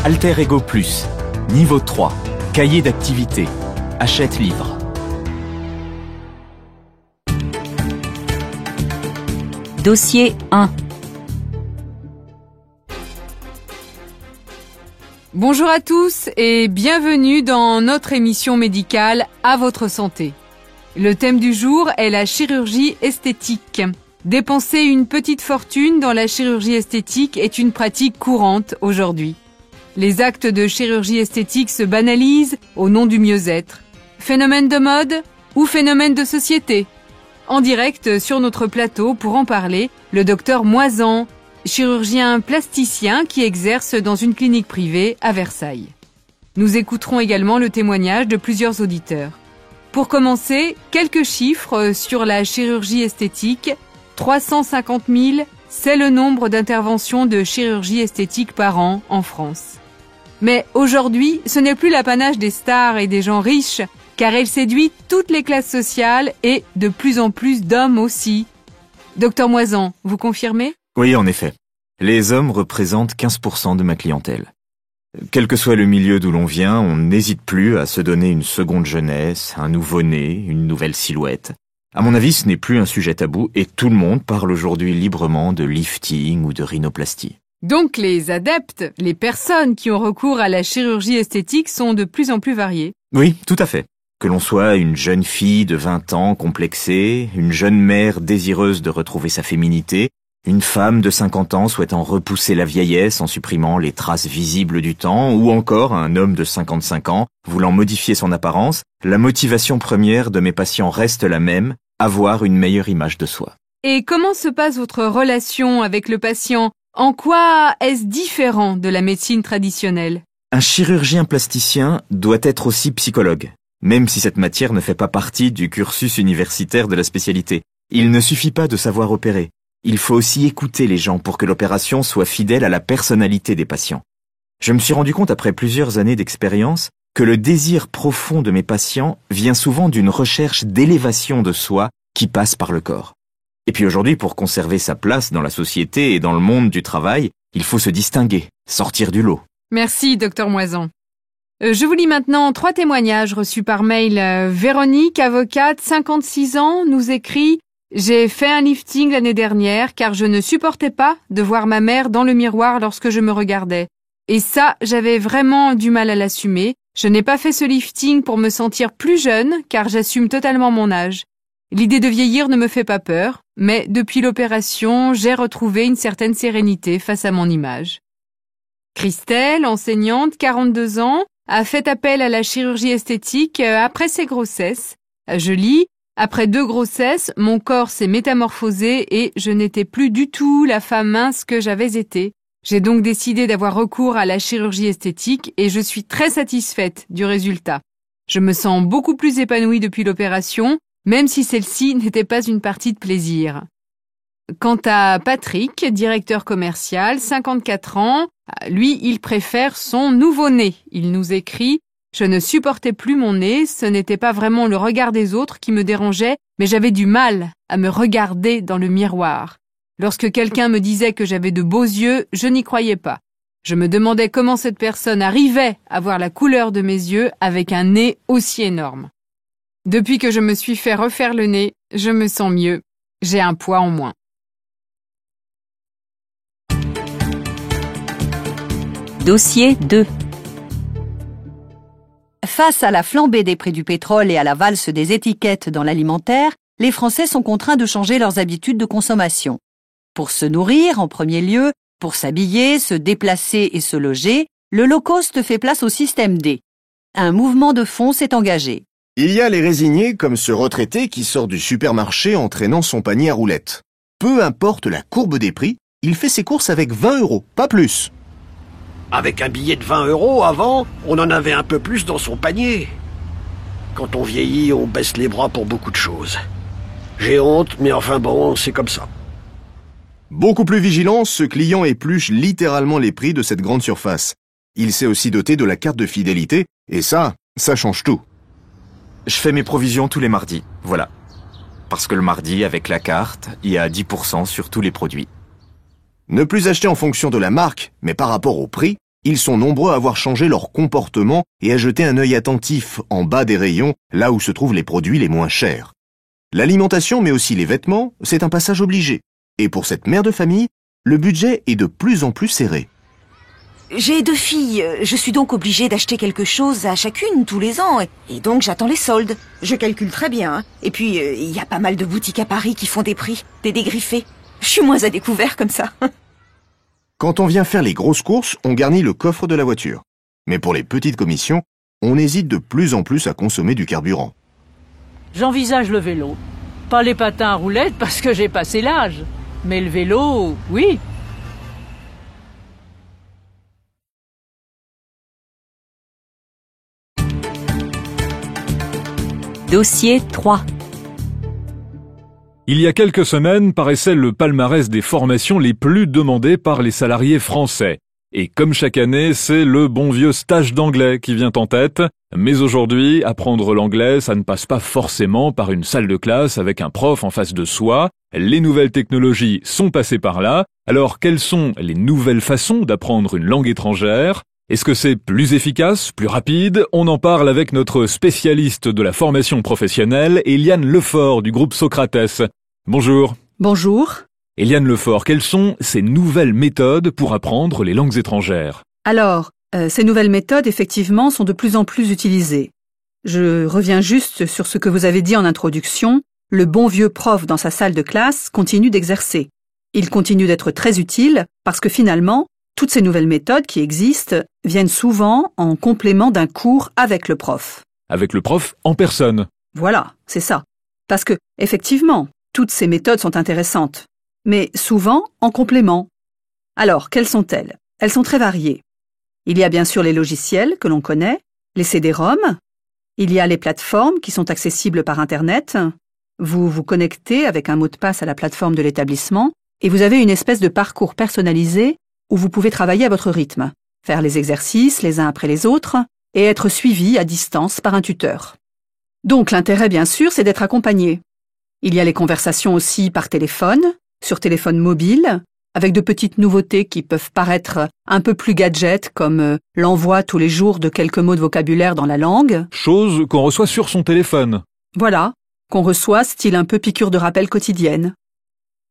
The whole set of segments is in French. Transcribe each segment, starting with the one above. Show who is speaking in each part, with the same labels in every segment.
Speaker 1: Alter Ego Plus, niveau 3, cahier d'activité, achète livre.
Speaker 2: Dossier 1.
Speaker 3: Bonjour à tous et bienvenue dans notre émission médicale À votre santé. Le thème du jour est la chirurgie esthétique. Dépenser une petite fortune dans la chirurgie esthétique est une pratique courante aujourd'hui. Les actes de chirurgie esthétique se banalisent au nom du mieux-être. Phénomène de mode ou phénomène de société? En direct sur notre plateau pour en parler, le docteur Moisan, chirurgien plasticien qui exerce dans une clinique privée à Versailles. Nous écouterons également le témoignage de plusieurs auditeurs. Pour commencer, quelques chiffres sur la chirurgie esthétique. 350 000, c'est le nombre d'interventions de chirurgie esthétique par an en France. Mais aujourd'hui, ce n'est plus l'apanage des stars et des gens riches, car elle séduit toutes les classes sociales et de plus en plus d'hommes aussi. Docteur Moisan, vous confirmez ?
Speaker 1: Oui, en effet. Les hommes représentent 15% de ma clientèle. Quel que soit le milieu d'où l'on vient, on n'hésite plus à se donner une seconde jeunesse, un nouveau-né, une nouvelle silhouette. À mon avis, ce n'est plus un sujet tabou et tout le monde parle aujourd'hui librement de lifting ou de rhinoplastie.
Speaker 3: Donc les adeptes, les personnes qui ont recours à la chirurgie esthétique sont de plus en plus variées.
Speaker 1: Oui, tout à fait. Que l'on soit une jeune fille de 20 ans complexée, une jeune mère désireuse de retrouver sa féminité, une femme de 50 ans souhaitant repousser la vieillesse en supprimant les traces visibles du temps, ou encore un homme de 55 ans voulant modifier son apparence, la motivation première de mes patients reste la même, avoir une meilleure image de soi.
Speaker 3: Et comment se passe votre relation avec le patient ? En quoi est-ce différent de la médecine traditionnelle ?
Speaker 1: Un chirurgien plasticien doit être aussi psychologue, même si cette matière ne fait pas partie du cursus universitaire de la spécialité. Il ne suffit pas de savoir opérer. Il faut aussi écouter les gens pour que l'opération soit fidèle à la personnalité des patients. Je me suis rendu compte après plusieurs années d'expérience que le désir profond de mes patients vient souvent d'une recherche d'élévation de soi qui passe par le corps. Et puis aujourd'hui, pour conserver sa place dans la société et dans le monde du travail, il faut se distinguer, sortir du lot.
Speaker 3: Merci, docteur Moisan. Je vous lis maintenant 3 témoignages reçus par mail. Véronique, avocate, 56 ans, nous écrit « J'ai fait un lifting l'année dernière car je ne supportais pas de voir ma mère dans le miroir lorsque je me regardais. Et ça, j'avais vraiment du mal à l'assumer. Je n'ai pas fait ce lifting pour me sentir plus jeune car j'assume totalement mon âge. L'idée de vieillir ne me fait pas peur, mais depuis l'opération, j'ai retrouvé une certaine sérénité face à mon image. » Christelle, enseignante, 42 ans, a fait appel à la chirurgie esthétique après ses grossesses. Je lis « Après 2 grossesses, mon corps s'est métamorphosé et je n'étais plus du tout la femme mince que j'avais été. J'ai donc décidé d'avoir recours à la chirurgie esthétique et je suis très satisfaite du résultat. Je me sens beaucoup plus épanouie depuis l'opération, même si celle-ci n'était pas une partie de plaisir. » Quant à Patrick, directeur commercial, 54 ans, lui, il préfère son nouveau-né. Il nous écrit « Je ne supportais plus mon nez, ce n'était pas vraiment le regard des autres qui me dérangeait, mais j'avais du mal à me regarder dans le miroir. Lorsque quelqu'un me disait que j'avais de beaux yeux, je n'y croyais pas. Je me demandais comment cette personne arrivait à voir la couleur de mes yeux avec un nez aussi énorme. Depuis que je me suis fait refaire le nez, je me sens mieux. J'ai un poids en moins. »
Speaker 2: Dossier 2. Face à la flambée des prix du pétrole et à la valse des étiquettes dans l'alimentaire, les Français sont contraints de changer leurs habitudes de consommation. Pour se nourrir, en premier lieu, pour s'habiller, se déplacer et se loger, le low-cost fait place au système D. Un mouvement de fond s'est engagé.
Speaker 4: Il y a les résignés comme ce retraité qui sort du supermarché en traînant son panier à roulettes. Peu importe la courbe des prix, il fait ses courses avec 20 €, pas plus.
Speaker 5: Avec un billet de 20 € avant, on en avait un peu plus dans son panier. Quand on vieillit, on baisse les bras pour beaucoup de choses. J'ai honte, mais enfin bon, c'est comme ça.
Speaker 4: Beaucoup plus vigilant, ce client épluche littéralement les prix de cette grande surface. Il s'est aussi doté de la carte de fidélité, et ça change tout.
Speaker 1: Je fais mes provisions tous les mardis, voilà. Parce que le mardi, avec la carte, il y a 10% sur tous les produits.
Speaker 4: Ne plus acheter en fonction de la marque, mais par rapport au prix, Ils sont nombreux à avoir changé leur comportement et à jeter un œil attentif en bas des rayons, là où se trouvent les produits les moins chers. L'alimentation, mais aussi les vêtements, c'est un passage obligé. Et pour cette mère de famille, le budget est de plus en plus serré.
Speaker 6: J'ai 2 filles, je suis donc obligée d'acheter quelque chose à chacune tous les ans, et donc j'attends les soldes. Je calcule très bien, hein. Et puis il y a pas mal de boutiques à Paris qui font des prix, des dégriffés. Je suis moins à découvert comme ça.
Speaker 4: Quand on vient faire les grosses courses, on garnit le coffre de la voiture. Mais pour les petites commissions, on hésite de plus en plus à consommer du carburant.
Speaker 7: J'envisage le vélo. Pas les patins à roulettes parce que j'ai passé l'âge. Mais le vélo, oui.
Speaker 2: Dossier 3.
Speaker 8: Il y a quelques semaines paraissait le palmarès des formations les plus demandées par les salariés français. Et comme chaque année, c'est le bon vieux stage d'anglais qui vient en tête. Mais aujourd'hui, apprendre l'anglais, ça ne passe pas forcément par une salle de classe avec un prof en face de soi. Les nouvelles technologies sont passées par là. Alors, quelles sont les nouvelles façons d'apprendre une langue étrangère ? Est-ce que c'est plus efficace, plus rapide ? On en parle avec notre spécialiste de la formation professionnelle, Eliane Lefort du groupe Socrates. Bonjour.
Speaker 9: Bonjour.
Speaker 8: Eliane Lefort, quelles sont ces nouvelles méthodes pour apprendre les langues étrangères ?
Speaker 9: Alors, ces nouvelles méthodes, effectivement, sont de plus en plus utilisées. Je reviens juste sur ce que vous avez dit en introduction. Le bon vieux prof dans sa salle de classe continue d'exercer. Il continue d'être très utile parce que finalement, toutes ces nouvelles méthodes qui existent viennent souvent en complément d'un cours avec le prof.
Speaker 8: Avec le prof en personne.
Speaker 9: Voilà, c'est ça. Parce que, effectivement, toutes ces méthodes sont intéressantes, mais souvent en complément. Alors, quelles sont-elles ? Elles sont très variées. Il y a bien sûr les logiciels que l'on connaît, les CD-ROM, il y a les plateformes qui sont accessibles par Internet. Vous vous connectez avec un mot de passe à la plateforme de l'établissement et vous avez une espèce de parcours personnalisé où vous pouvez travailler à votre rythme, faire les exercices les uns après les autres et être suivi à distance par un tuteur. Donc l'intérêt, bien sûr, c'est d'être accompagné. Il y a les conversations aussi par téléphone, sur téléphone mobile, avec de petites nouveautés qui peuvent paraître un peu plus gadget, comme l'envoi tous les jours de quelques mots de vocabulaire dans la langue.
Speaker 8: Chose qu'on reçoit sur son téléphone.
Speaker 9: Voilà, qu'on reçoit style un peu piqûre de rappel quotidienne.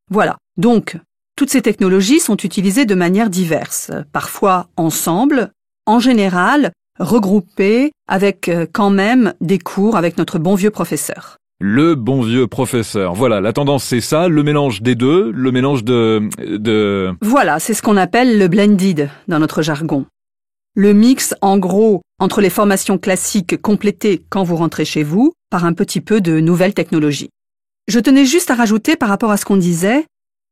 Speaker 9: Voilà, donc toutes ces technologies sont utilisées de manière diverse, parfois ensemble, en général regroupées avec quand même des cours avec notre bon vieux professeur.
Speaker 8: Le bon vieux professeur. Voilà, la tendance c'est ça, le mélange des deux, le mélange de...
Speaker 9: Voilà, c'est ce qu'on appelle le blended dans notre jargon. Le mix, en gros, entre les formations classiques complétées quand vous rentrez chez vous par un petit peu de nouvelles technologies. Je tenais juste à rajouter par rapport à ce qu'on disait,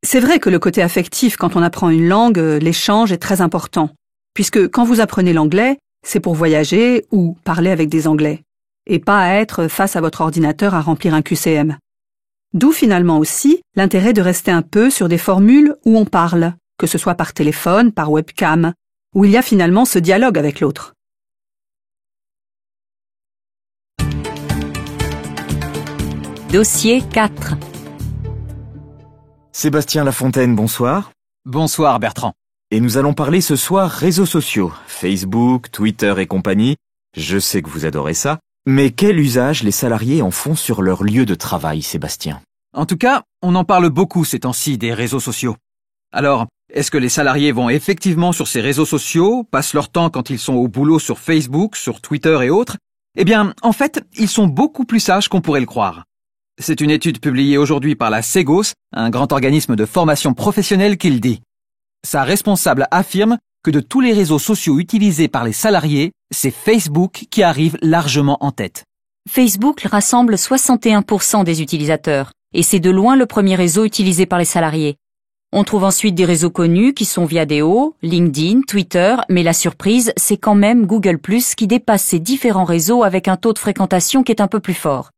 Speaker 9: c'est vrai que le côté affectif quand on apprend une langue, l'échange est très important, puisque quand vous apprenez l'anglais, c'est pour voyager ou parler avec des Anglais, et pas à être face à votre ordinateur à remplir un QCM. D'où finalement aussi l'intérêt de rester un peu sur des formules où on parle, que ce soit par téléphone, par webcam, où il y a finalement ce dialogue avec l'autre.
Speaker 2: Dossier 4.
Speaker 1: Sébastien Lafontaine, bonsoir.
Speaker 10: Bonsoir Bertrand.
Speaker 1: Et nous allons parler ce soir réseaux sociaux, Facebook, Twitter et compagnie. Je sais que vous adorez ça. Mais quel usage les salariés en font sur leur lieu de travail, Sébastien ?
Speaker 10: En tout cas, on en parle beaucoup ces temps-ci des réseaux sociaux. Alors, est-ce que les salariés vont effectivement sur ces réseaux sociaux, passent leur temps quand ils sont au boulot sur Facebook, sur Twitter et autres ? Eh bien, en fait, ils sont beaucoup plus sages qu'on pourrait le croire. C'est une étude publiée aujourd'hui par la Segos, un grand organisme de formation professionnelle, qui le dit. Sa responsable affirme que de tous les réseaux sociaux utilisés par les salariés, c'est Facebook qui arrive largement en tête.
Speaker 2: Facebook rassemble 61% des utilisateurs, et c'est de loin le premier réseau utilisé par les salariés. On trouve ensuite des réseaux connus qui sont Viadeo, LinkedIn, Twitter, mais la surprise, c'est quand même Google+, qui dépasse ces différents réseaux avec un taux de fréquentation qui est un peu plus fort.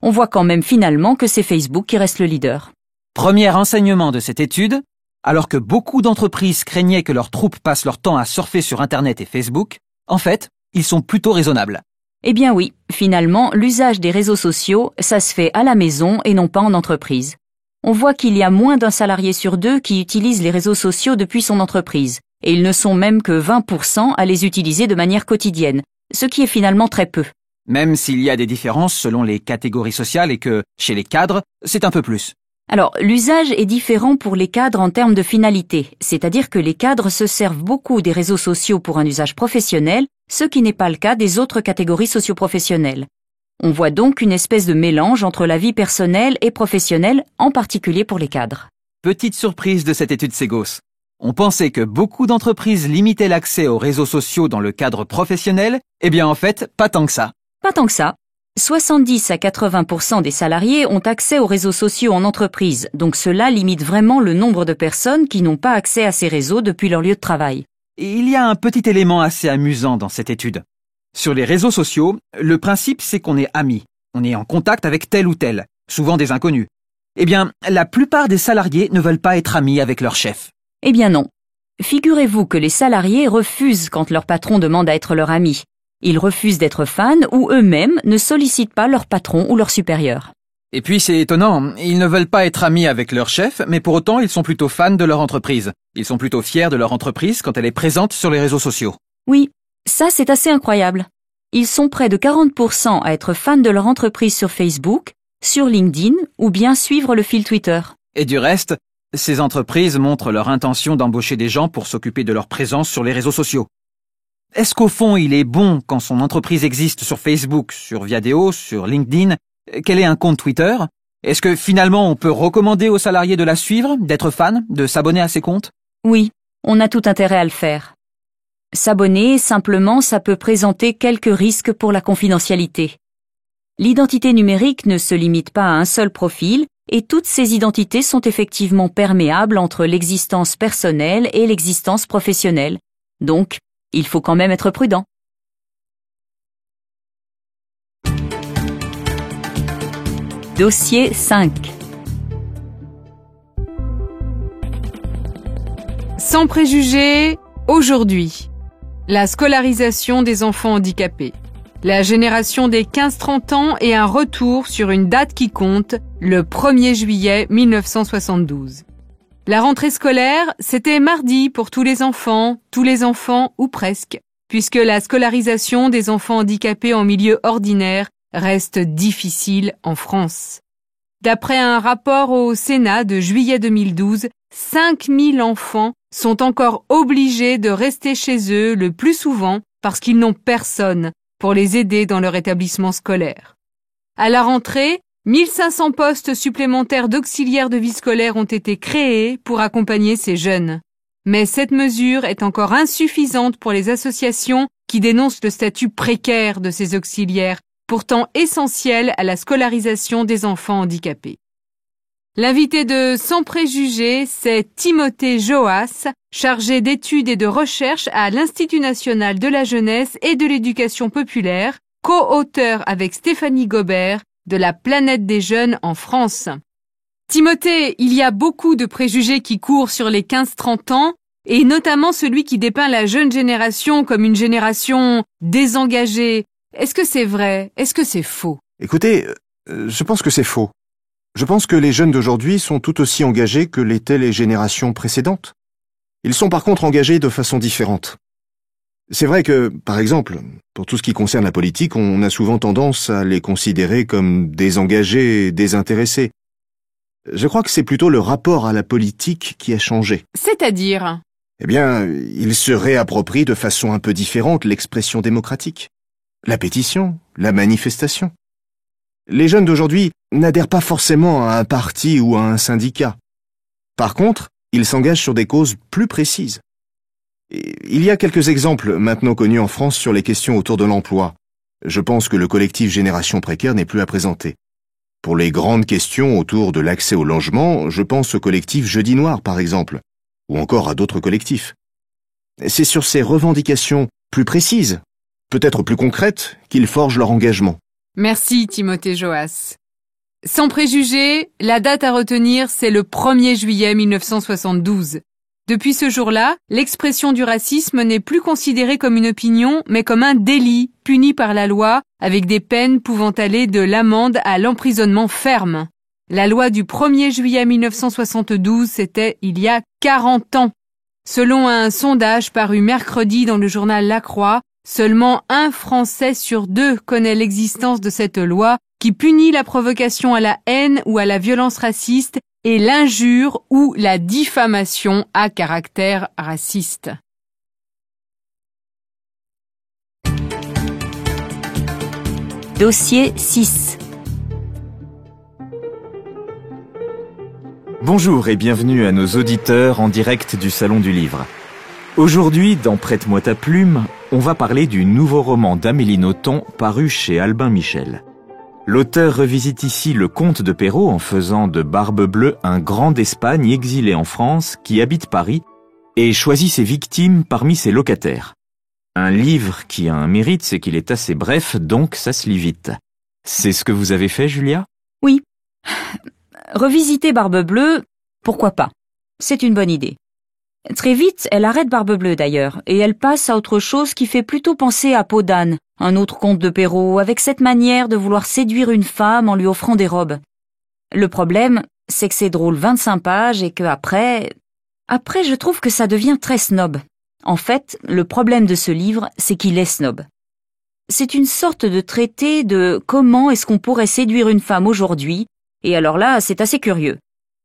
Speaker 2: On voit quand même finalement que c'est Facebook qui reste le leader.
Speaker 10: Premier enseignement de cette étude, alors que beaucoup d'entreprises craignaient que leurs troupes passent leur temps à surfer sur Internet et Facebook, en fait, ils sont plutôt raisonnables.
Speaker 2: Eh bien oui, finalement, l'usage des réseaux sociaux, ça se fait à la maison et non pas en entreprise. On voit qu'il y a moins d'un salarié sur deux qui utilise les réseaux sociaux depuis son entreprise,
Speaker 11: et ils ne sont même que 20% à les utiliser de manière quotidienne, ce qui est finalement très peu.
Speaker 10: Même s'il y a des différences selon les catégories sociales et que, chez les cadres, c'est un peu plus.
Speaker 11: Alors, l'usage est différent pour les cadres en termes de finalité, c'est-à-dire que les cadres se servent beaucoup des réseaux sociaux pour un usage professionnel, ce qui n'est pas le cas des autres catégories socio-professionnelles. On voit donc une espèce de mélange entre la vie personnelle et professionnelle, en particulier pour les cadres.
Speaker 10: Petite surprise de cette étude Segos. On pensait que beaucoup d'entreprises limitaient l'accès aux réseaux sociaux dans le cadre professionnel, eh bien en fait, pas tant que ça.
Speaker 11: Pas tant que ça. 70 à 80% des salariés ont accès aux réseaux sociaux en entreprise, donc cela limite vraiment le nombre de personnes qui n'ont pas accès à ces réseaux depuis leur lieu de travail.
Speaker 10: Et il y a un petit élément assez amusant dans cette étude. Sur les réseaux sociaux, le principe c'est qu'on est amis. On est en contact avec tel ou tel, souvent des inconnus. Eh bien, la plupart des salariés ne veulent pas être amis avec leur chef.
Speaker 11: Eh bien non. Figurez-vous que les salariés refusent quand leur patron demande à être leur ami. Ils refusent d'être fans ou eux-mêmes ne sollicitent pas leur patron ou leur supérieur.
Speaker 10: Et puis c'est étonnant, ils ne veulent pas être amis avec leur chef, mais pour autant ils sont plutôt fans de leur entreprise. Ils sont plutôt fiers de leur entreprise quand elle est présente sur les réseaux sociaux.
Speaker 11: Oui, ça c'est assez incroyable. Ils sont près de 40% à être fans de leur entreprise sur Facebook, sur LinkedIn ou bien suivre le fil Twitter.
Speaker 10: Et du reste, ces entreprises montrent leur intention d'embaucher des gens pour s'occuper de leur présence sur les réseaux sociaux. Est-ce qu'au fond, il est bon quand son entreprise existe sur Facebook, sur Viadeo, sur LinkedIn, qu'elle ait un compte Twitter? Est-ce que finalement on peut recommander aux salariés de la suivre, d'être fan, de s'abonner à ses comptes?
Speaker 11: Oui, on a tout intérêt à le faire. S'abonner, simplement, ça peut présenter quelques risques pour la confidentialité. L'identité numérique ne se limite pas à un seul profil, et toutes ces identités sont effectivement perméables entre l'existence personnelle et l'existence professionnelle. Donc, il faut quand même être prudent. Dossier 5.
Speaker 3: Sans préjugés, aujourd'hui, la scolarisation des enfants handicapés. La génération des 15-30 ans et un retour sur une date qui compte, le 1er juillet 1972. La rentrée scolaire, c'était mardi pour tous les enfants ou presque, puisque la scolarisation des enfants handicapés en milieu ordinaire reste difficile en France. D'après un rapport au Sénat de juillet 2012, 5000 enfants sont encore obligés de rester chez eux le plus souvent parce qu'ils n'ont personne pour les aider dans leur établissement scolaire. À la rentrée, 1500 postes supplémentaires d'auxiliaires de vie scolaire ont été créés pour accompagner ces jeunes. Mais cette mesure est encore insuffisante pour les associations qui dénoncent le statut précaire de ces auxiliaires, pourtant essentiels à la scolarisation des enfants handicapés. L'invité de Sans préjugés, c'est Timothée Joas, chargé d'études et de recherche à l'Institut national de la jeunesse et de l'éducation populaire, co-auteur avec Stéphanie Gobert de La planète des jeunes en France. Timothée, il y a beaucoup de préjugés qui courent sur les 15-30 ans, et notamment celui qui dépeint la jeune génération comme une génération désengagée. Est-ce que c'est vrai? Est-ce que c'est faux?
Speaker 4: Écoutez, je pense que c'est faux. Je pense que les jeunes d'aujourd'hui sont tout aussi engagés que l'étaient les générations précédentes. Ils sont par contre engagés de façon différente. C'est vrai que, par exemple, pour tout ce qui concerne la politique, on a souvent tendance à les considérer comme désengagés et désintéressés. Je crois que c'est plutôt le rapport à la politique qui a changé.
Speaker 3: C'est-à-dire?
Speaker 4: Eh bien, ils se réapproprient de façon un peu différente l'expression démocratique. La pétition, la manifestation. Les jeunes d'aujourd'hui n'adhèrent pas forcément à un parti ou à un syndicat. Par contre, ils s'engagent sur des causes plus précises. Il y a quelques exemples maintenant connus en France sur les questions autour de l'emploi. Je pense que le collectif Génération Précaire n'est plus à présenter. Pour les grandes questions autour de l'accès au logement, je pense au collectif Jeudi Noir, par exemple, ou encore à d'autres collectifs. C'est sur ces revendications plus précises, peut-être plus concrètes, qu'ils forgent leur engagement.
Speaker 3: Merci Timothée Joas. Sans préjugés, la date à retenir, c'est le 1er juillet 1972. Depuis ce jour-là, l'expression du racisme n'est plus considérée comme une opinion, mais comme un délit puni par la loi, avec des peines pouvant aller de l'amende à l'emprisonnement ferme. La loi du 1er juillet 1972, c'était il y a 40 ans. Selon un sondage paru mercredi dans le journal La Croix, seulement 1 Français sur 2 connaît l'existence de cette loi qui punit la provocation à la haine ou à la violence raciste et l'injure ou la diffamation à caractère raciste.
Speaker 11: Dossier 6.
Speaker 1: Bonjour et bienvenue à nos auditeurs en direct du Salon du Livre. Aujourd'hui, dans Prête-moi ta plume, on va parler du nouveau roman d'Amélie Nothomb paru chez Albin Michel. L'auteur revisite ici le comte de Perrault en faisant de Barbe Bleue un grand d'Espagne exilé en France qui habite Paris et choisit ses victimes parmi ses locataires. Un livre qui a un mérite, c'est qu'il est assez bref, donc ça se lit vite. C'est ce que vous avez fait, Julia ?
Speaker 11: Oui. Revisiter Barbe Bleue, pourquoi pas? C'est une bonne idée. Très vite, elle arrête Barbe Bleue d'ailleurs, et elle passe à autre chose qui fait plutôt penser à Peau d'âne, un autre conte de Perrault, avec cette manière de vouloir séduire une femme en lui offrant des robes. Le problème, c'est que c'est drôle 25 pages et que après, je trouve que ça devient très snob. En fait, le problème de ce livre, c'est qu'il est snob. C'est une sorte de traité de comment est-ce qu'on pourrait séduire une femme aujourd'hui, et alors là, c'est assez curieux.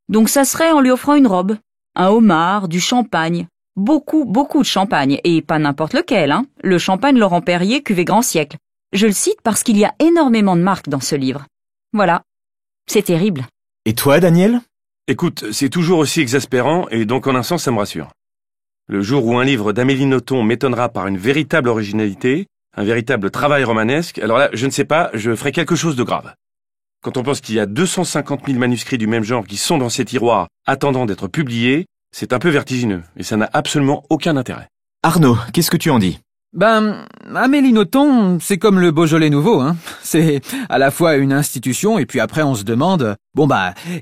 Speaker 11: Donc ça serait en lui offrant une robe, un homard, du champagne, beaucoup de champagne, et pas n'importe lequel, hein. Le champagne Laurent Perrier, cuvée Grand Siècle. Je le cite parce qu'il y a énormément de marques dans ce livre. Voilà. C'est terrible.
Speaker 1: Et toi, Daniel ?
Speaker 12: Écoute, c'est toujours aussi exaspérant, et donc en un sens, ça me rassure. Le jour où un livre d'Amélie Nothomb m'étonnera par une véritable originalité, un véritable travail romanesque, alors là, je ne sais pas, je ferai quelque chose de grave. Quand on pense qu'il y a 250 000 manuscrits du même genre qui sont dans ces tiroirs, attendant d'être publiés, c'est un peu vertigineux, et ça n'a absolument aucun intérêt.
Speaker 1: Arnaud, qu'est-ce que tu en dis ?
Speaker 10: Amélie Nothomb, c'est comme le Beaujolais nouveau, hein. C'est à la fois une institution, et puis après on se demande,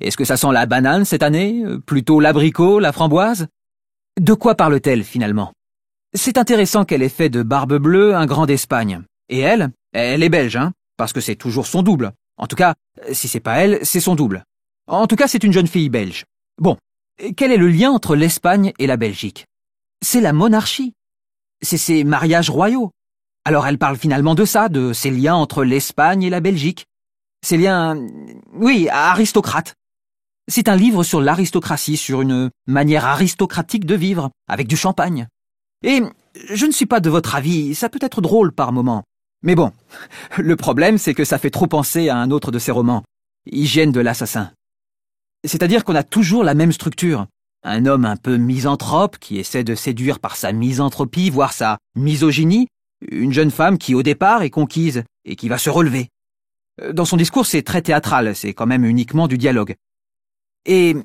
Speaker 10: est-ce que ça sent la banane cette année ? Plutôt l'abricot, la framboise ? De quoi parle-t-elle finalement ? C'est intéressant qu'elle ait fait de Barbe Bleue un grand d'Espagne. Et elle est belge, hein, parce que c'est toujours son double. En tout cas, si c'est pas elle, c'est son double. En tout cas, c'est une jeune fille belge. Bon, quel est le lien entre l'Espagne et la Belgique ? C'est la monarchie. C'est ses mariages royaux. Alors elle parle finalement de ça, de ces liens entre l'Espagne et la Belgique. Ces liens, oui, aristocrates. C'est un livre sur l'aristocratie, sur une manière aristocratique de vivre, avec du champagne. Et je ne suis pas de votre avis, ça peut être drôle par moments. Mais bon, le problème c'est que ça fait trop penser à un autre de ses romans, Hygiène de l'assassin. C'est-à-dire qu'on a toujours la même structure. Un homme un peu misanthrope qui essaie de séduire par sa misanthropie, voire sa misogynie, une jeune femme qui au départ est conquise et qui va se relever. Dans son discours c'est très théâtral, c'est quand même uniquement du dialogue. Et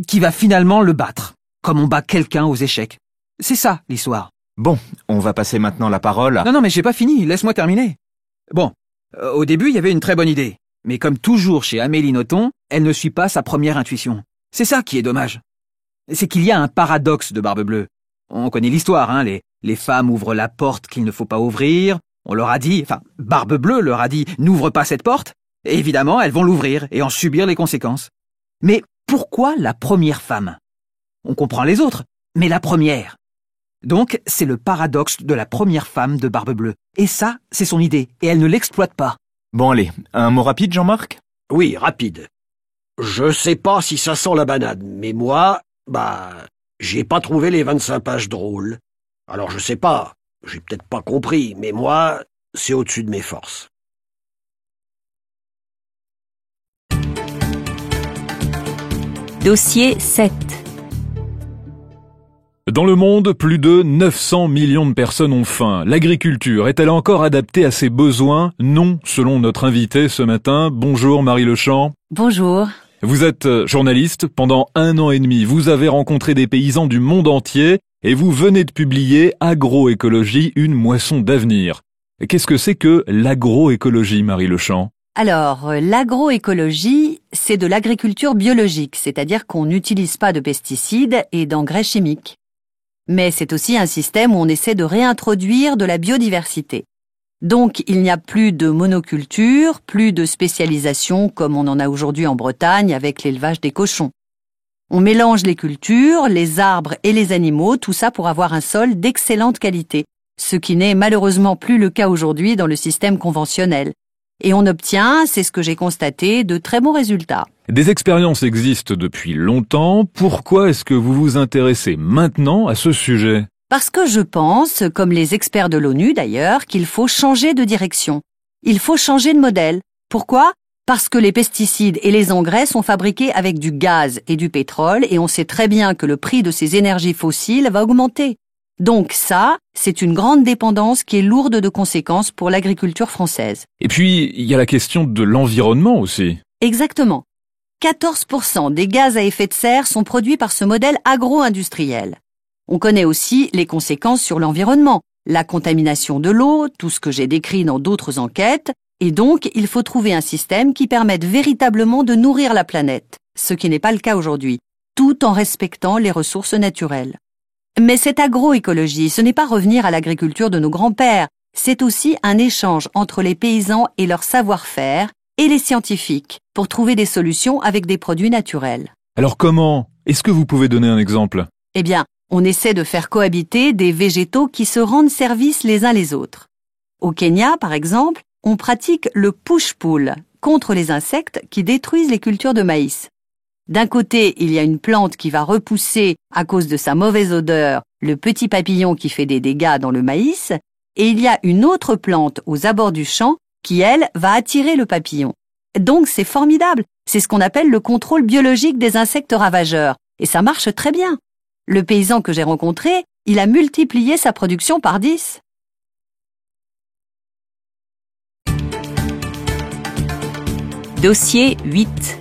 Speaker 10: qui va finalement le battre, comme on bat quelqu'un aux échecs. C'est ça, l'histoire.
Speaker 1: Bon, on va passer maintenant la parole.
Speaker 10: Non, mais j'ai pas fini, laisse-moi terminer. Bon, au début, il y avait une très bonne idée. Mais comme toujours chez Amélie Nothomb, elle ne suit pas sa première intuition. C'est ça qui est dommage. C'est qu'il y a un paradoxe de Barbe Bleue. On connaît l'histoire, hein, les femmes ouvrent la porte qu'il ne faut pas ouvrir. On leur a dit, Barbe Bleue leur a dit, n'ouvre pas cette porte. Et évidemment, elles vont l'ouvrir et en subir les conséquences. Mais pourquoi la première femme ? On comprend les autres, mais la première. Donc, c'est le paradoxe de la première femme de Barbe Bleue. Et ça, c'est son idée, et elle ne l'exploite pas.
Speaker 1: Bon allez, un mot rapide, Jean-Marc ?
Speaker 5: Oui, rapide. Je sais pas si ça sent la banane, mais moi, j'ai pas trouvé les 25 pages drôles. Alors je sais pas, j'ai peut-être pas compris, mais moi, c'est au-dessus de mes forces.
Speaker 11: Dossier 7.
Speaker 8: Dans le monde, plus de 900 millions de personnes ont faim. L'agriculture est-elle encore adaptée à ses besoins ? Non, selon notre invité ce matin. Bonjour Marie Lechamp.
Speaker 2: Bonjour.
Speaker 8: Vous êtes journaliste. Pendant 1 an et demi, vous avez rencontré des paysans du monde entier et vous venez de publier Agroécologie, une moisson d'avenir. Qu'est-ce que c'est que l'agroécologie, Marie Lechamp ?
Speaker 2: Alors, l'agroécologie, c'est de l'agriculture biologique, c'est-à-dire qu'on n'utilise pas de pesticides et d'engrais chimiques. Mais c'est aussi un système où on essaie de réintroduire de la biodiversité. Donc, il n'y a plus de monoculture, plus de spécialisation comme on en a aujourd'hui en Bretagne avec l'élevage des cochons. On mélange les cultures, les arbres et les animaux, tout ça pour avoir un sol d'excellente qualité, ce qui n'est malheureusement plus le cas aujourd'hui dans le système conventionnel. Et on obtient, c'est ce que j'ai constaté, de très bons résultats.
Speaker 8: Des expériences existent depuis longtemps. Pourquoi est-ce que vous vous intéressez maintenant à ce sujet?
Speaker 2: Parce que je pense, comme les experts de l'ONU d'ailleurs, qu'il faut changer de direction. Il faut changer de modèle. Pourquoi? Parce que les pesticides et les engrais sont fabriqués avec du gaz et du pétrole et on sait très bien que le prix de ces énergies fossiles va augmenter. Donc ça, c'est une grande dépendance qui est lourde de conséquences pour l'agriculture française.
Speaker 8: Et puis, il y a la question de l'environnement aussi.
Speaker 2: Exactement. 14% des gaz à effet de serre sont produits par ce modèle agro-industriel. On connaît aussi les conséquences sur l'environnement, la contamination de l'eau, tout ce que j'ai décrit dans d'autres enquêtes, et donc il faut trouver un système qui permette véritablement de nourrir la planète, ce qui n'est pas le cas aujourd'hui, tout en respectant les ressources naturelles. Mais cette agroécologie, ce n'est pas revenir à l'agriculture de nos grands-pères, c'est aussi un échange entre les paysans et leur savoir-faire et les scientifiques pour trouver des solutions avec des produits naturels.
Speaker 8: Alors comment? Est-ce que vous pouvez donner un exemple?
Speaker 2: Eh bien, on essaie de faire cohabiter des végétaux qui se rendent service les uns les autres. Au Kenya, par exemple, on pratique le push-pull contre les insectes qui détruisent les cultures de maïs. D'un côté, il y a une plante qui va repousser, à cause de sa mauvaise odeur, le petit papillon qui fait des dégâts dans le maïs, et il y a une autre plante aux abords du champ qui, elle, va attirer le papillon. Donc c'est formidable, c'est ce qu'on appelle le contrôle biologique des insectes ravageurs, et ça marche très bien. Le paysan que j'ai rencontré, il a multiplié sa production par 10.
Speaker 11: Dossier 8.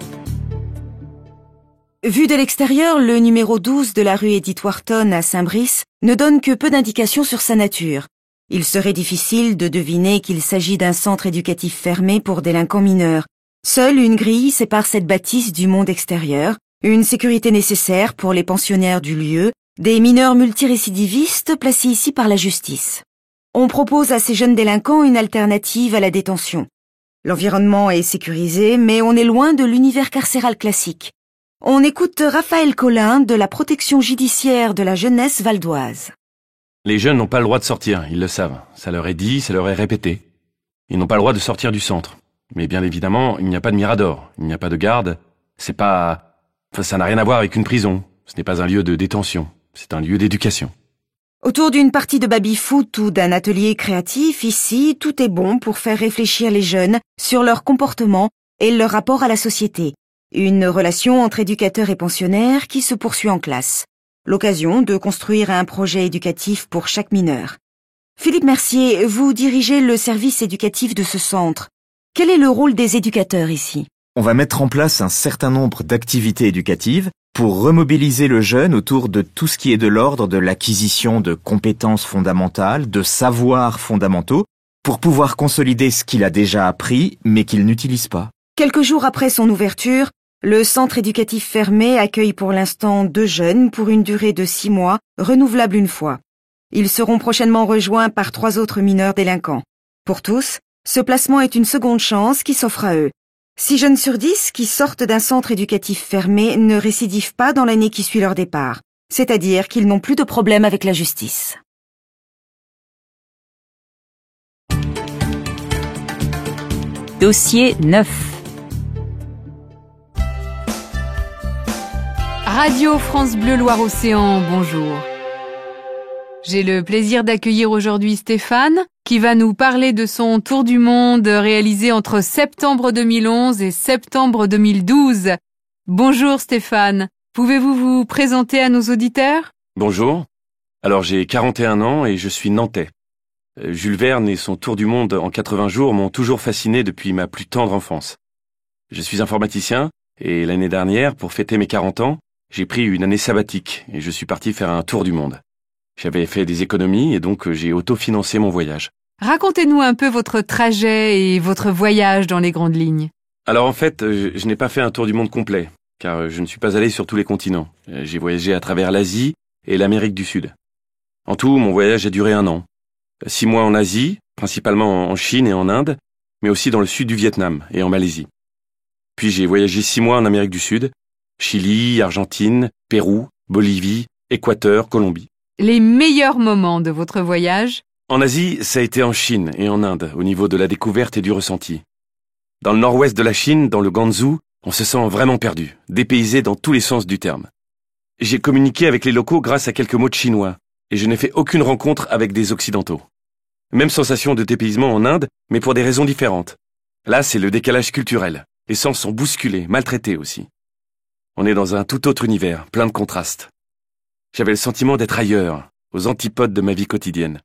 Speaker 6: Vu de l'extérieur, le numéro 12 de la rue Edith Wharton à Saint-Brice ne donne que peu d'indications sur sa nature. Il serait difficile de deviner qu'il s'agit d'un centre éducatif fermé pour délinquants mineurs. Seule une grille sépare cette bâtisse du monde extérieur, une sécurité nécessaire pour les pensionnaires du lieu, des mineurs multirécidivistes placés ici par la justice. On propose à ces jeunes délinquants une alternative à la détention. L'environnement est sécurisé, mais on est loin de l'univers carcéral classique. On écoute Raphaël Collin de la protection judiciaire de la jeunesse valdoise.
Speaker 12: Les jeunes n'ont pas le droit de sortir, ils le savent. Ça leur est dit, ça leur est répété. Ils n'ont pas le droit de sortir du centre. Mais bien évidemment, il n'y a pas de mirador, il n'y a pas de garde. C'est pas... Enfin, ça n'a rien à voir avec une prison. Ce n'est pas un lieu de détention, c'est un lieu d'éducation.
Speaker 6: Autour d'une partie de baby-foot ou d'un atelier créatif, ici, tout est bon pour faire réfléchir les jeunes sur leur comportement et leur rapport à la société. Une relation entre éducateurs et pensionnaires qui se poursuit en classe. L'occasion de construire un projet éducatif pour chaque mineur. Philippe Mercier, vous dirigez le service éducatif de ce centre. Quel est le rôle des éducateurs ici?
Speaker 1: On va mettre en place un certain nombre d'activités éducatives pour remobiliser le jeune autour de tout ce qui est de l'ordre de l'acquisition de compétences fondamentales, de savoirs fondamentaux, pour pouvoir consolider ce qu'il a déjà appris mais qu'il n'utilise pas.
Speaker 6: Quelques jours après son ouverture, le centre éducatif fermé accueille pour l'instant 2 jeunes pour une durée de 6 mois, renouvelable une fois. Ils seront prochainement rejoints par 3 autres mineurs délinquants. Pour tous, ce placement est une seconde chance qui s'offre à eux. 6 jeunes sur 10 qui sortent d'un centre éducatif fermé ne récidivent pas dans l'année qui suit leur départ, c'est-à-dire qu'ils n'ont plus de problème avec la justice.
Speaker 11: Dossier 9.
Speaker 3: Radio France Bleu Loire-Océan, bonjour. J'ai le plaisir d'accueillir aujourd'hui Stéphane, qui va nous parler de son tour du monde réalisé entre septembre 2011 et septembre 2012. Bonjour Stéphane, pouvez-vous vous présenter à nos auditeurs?
Speaker 12: Bonjour. Alors j'ai 41 ans et je suis nantais. Jules Verne et son tour du monde en 80 jours m'ont toujours fasciné depuis ma plus tendre enfance. Je suis informaticien et l'année dernière, pour fêter mes 40 ans, j'ai pris une année sabbatique et je suis parti faire un tour du monde. J'avais fait des économies et donc j'ai autofinancé mon voyage.
Speaker 3: Racontez-nous un peu votre trajet et votre voyage dans les grandes lignes.
Speaker 12: Alors en fait, je n'ai pas fait un tour du monde complet, car je ne suis pas allé sur tous les continents. J'ai voyagé à travers l'Asie et l'Amérique du Sud. En tout, mon voyage a duré 1 an. 6 mois en Asie, principalement en Chine et en Inde, mais aussi dans le sud du Vietnam et en Malaisie. Puis j'ai voyagé 6 mois en Amérique du Sud, Chili, Argentine, Pérou, Bolivie, Équateur, Colombie.
Speaker 3: Les meilleurs moments de votre voyage?
Speaker 12: En Asie, ça a été en Chine et en Inde, au niveau de la découverte et du ressenti. Dans le nord-ouest de la Chine, dans le Gansu, on se sent vraiment perdu, dépaysé dans tous les sens du terme. J'ai communiqué avec les locaux grâce à quelques mots de chinois, et je n'ai fait aucune rencontre avec des occidentaux. Même sensation de dépaysement en Inde, mais pour des raisons différentes. Là, c'est le décalage culturel. Les sens sont bousculés, maltraités aussi. On est dans un tout autre univers, plein de contrastes. J'avais le sentiment d'être ailleurs, aux antipodes de ma vie quotidienne.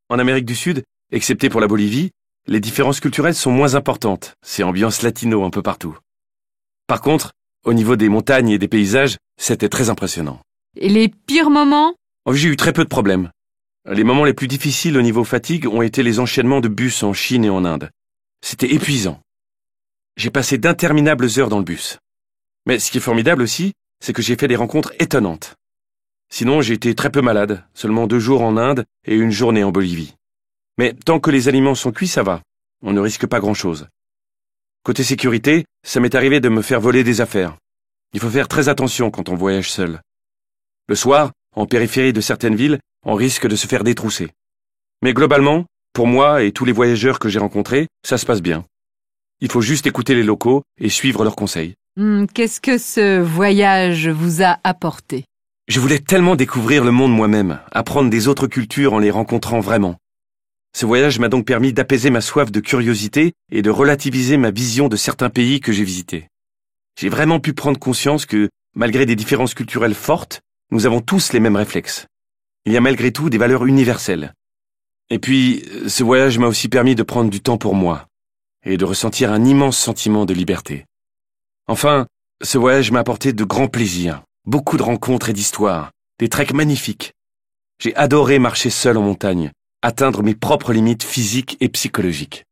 Speaker 12: En Amérique du Sud, excepté pour la Bolivie, les différences culturelles sont moins importantes. C'est ambiance latino un peu partout. Par contre, au niveau des montagnes et des paysages, c'était très impressionnant.
Speaker 3: Et les pires moments?
Speaker 12: J'ai eu très peu de problèmes. Les moments les plus difficiles au niveau fatigue ont été les enchaînements de bus en Chine et en Inde. C'était épuisant. J'ai passé d'interminables heures dans le bus. Mais ce qui est formidable aussi, c'est que j'ai fait des rencontres étonnantes. Sinon, j'ai été très peu malade, seulement 2 jours en Inde et 1 journée en Bolivie. Mais tant que les aliments sont cuits, ça va. On ne risque pas grand-chose. Côté sécurité, ça m'est arrivé de me faire voler des affaires. Il faut faire très attention quand on voyage seul. Le soir, en périphérie de certaines villes, on risque de se faire détrousser. Mais globalement, pour moi et tous les voyageurs que j'ai rencontrés, ça se passe bien. Il faut juste écouter les locaux et suivre leurs conseils.
Speaker 3: Qu'est-ce que ce voyage vous a apporté?
Speaker 12: Je voulais tellement découvrir le monde moi-même, apprendre des autres cultures en les rencontrant vraiment. Ce voyage m'a donc permis d'apaiser ma soif de curiosité et de relativiser ma vision de certains pays que j'ai visités. J'ai vraiment pu prendre conscience que, malgré des différences culturelles fortes, nous avons tous les mêmes réflexes. Il y a malgré tout des valeurs universelles. Et puis, ce voyage m'a aussi permis de prendre du temps pour moi et de ressentir un immense sentiment de liberté. Enfin, ce voyage m'a apporté de grands plaisirs, beaucoup de rencontres et d'histoires, des treks magnifiques. J'ai adoré marcher seul en montagne, atteindre mes propres limites physiques et psychologiques.